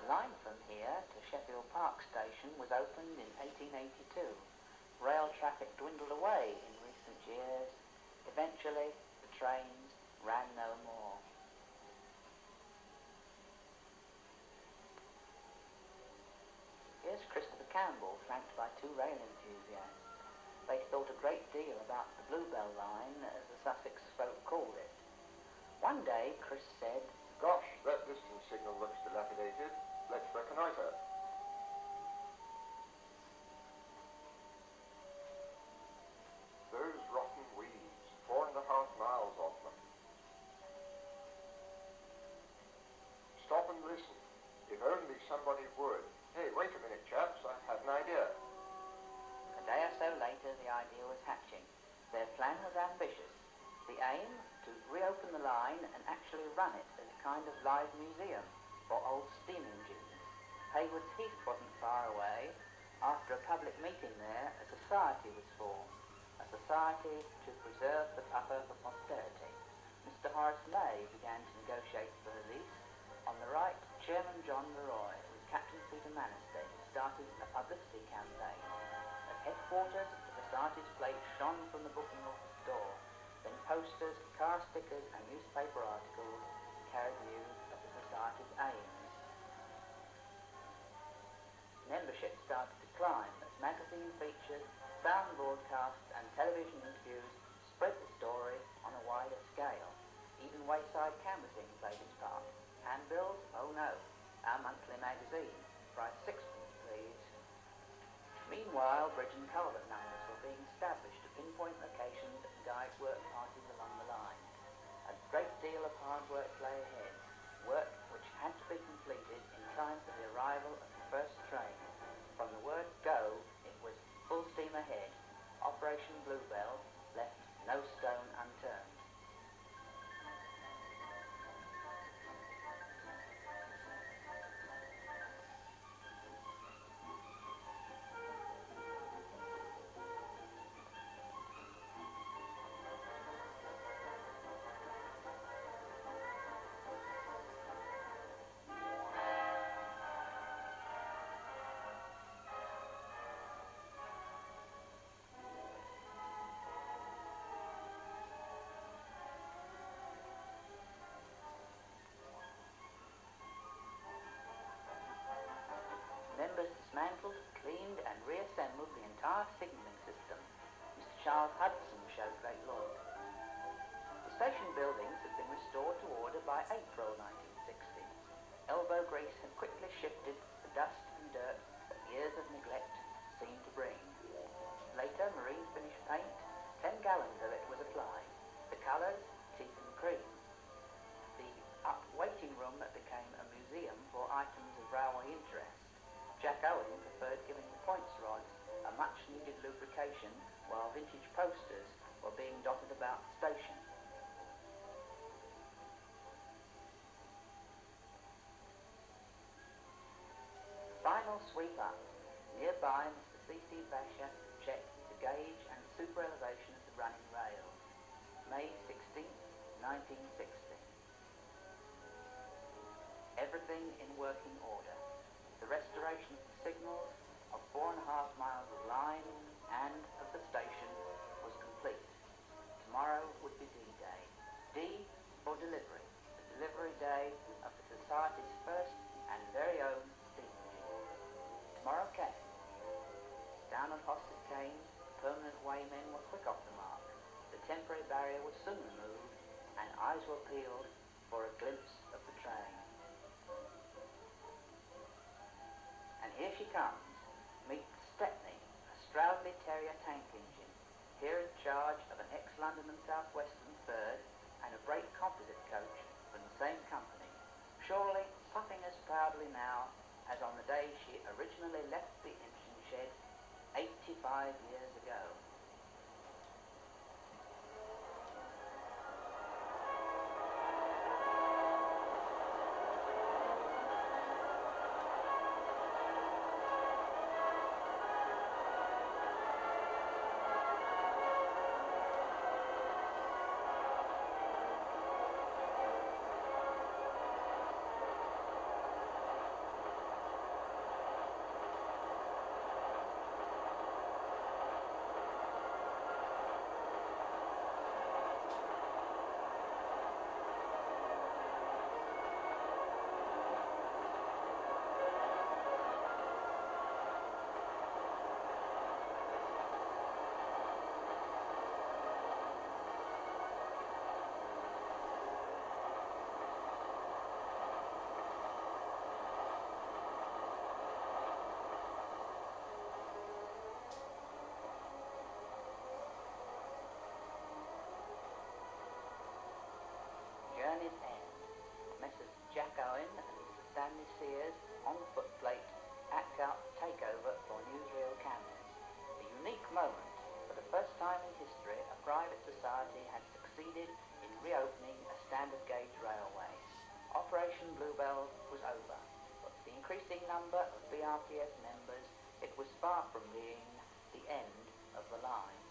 The line from here to Sheffield Park Station was opened in 1882. Rail traffic dwindled away in recent years. Eventually, the trains ran no more. Here's Christopher Campbell, flanked by two rail enthusiasts. They thought a great deal about the Bluebell line, as the Sussex folk called it. One day, Chris said, "Gosh, that distance signal looks dilapidated. Let's reconnoitre." Those rotten weeds, 4.5 miles off them. Stop and listen. If only somebody would. Hey, wait a minute, chaps, I have an idea. A day or so later, the idea was hatching. Their plan was ambitious. The aim, to reopen the line and actually run it as a kind of live museum for old steam engines. Haywards Heath wasn't far away. After a public meeting there, a society was formed. A society to preserve the upper for posterity. Mr. Horace May began to negotiate for the lease. On the right, Chairman John Leroy, with Captain Peter Manister, started a publicity campaign. At headquarters, the society's plate shone from the booking office door. Then posters, car stickers and newspaper articles carried news of the society's aims. Membership started to climb as magazine features, sound broadcasts and television interviews spread the story on a wider scale. Even wayside canvassing played its part. Handbills? Oh no. Our monthly magazine. Price 6p, please. Meanwhile, bridge and culvert numbers were being established to pinpoint locations and guide work parties along the line. A great deal of hard work lay ahead, work which had to be completed in time for the arrival of the first train. From the word go, it was full steam ahead. Operation Bluebell left no stone unturned. Members dismantled, cleaned and reassembled the entire signalling system. Mr. Charles Hudson showed great loyalty. The station buildings had been restored to order by April 1960. Elbow grease had quickly shifted the dust and dirt that years of neglect seemed to bring. Later, marine finish paint, 10 gallons of it was applied. The colours, teak and cream. The waiting room that became a museum for items of railway interest. Jack Owen preferred giving the points rods a much-needed lubrication while vintage posters were being dotted about the station. Final sweep up. Nearby, Mr. C.C. Basher checked the gauge and super elevation of the running rails. May 16th, 1960. Everything in working order. The restoration of the signals, of 4.5 miles of line and of the station was complete. Tomorrow would be D-Day. D for delivery. The delivery day of the Society's first and very own steam engine. Tomorrow came. Down on Hosted Cane, permanent waymen were quick off the mark. The temporary barrier was soon removed and eyes were peeled for a glimpse of the train. And here she comes. Meet Stepney, a Stroudley Terrier tank engine, here in charge of an ex-London and South Western third and a brake composite coach from the same company, surely puffing as proudly now as on the day she originally left the engine shed 85 years ago. Stanley Sears on the footplate, "Act Up, Take Over" for newsreel cameras. A unique moment. For the first time in history, a private society had succeeded in reopening a standard gauge railway. Operation Bluebell was over, but for the increasing number of BRPS members, it was far from being the end of the line.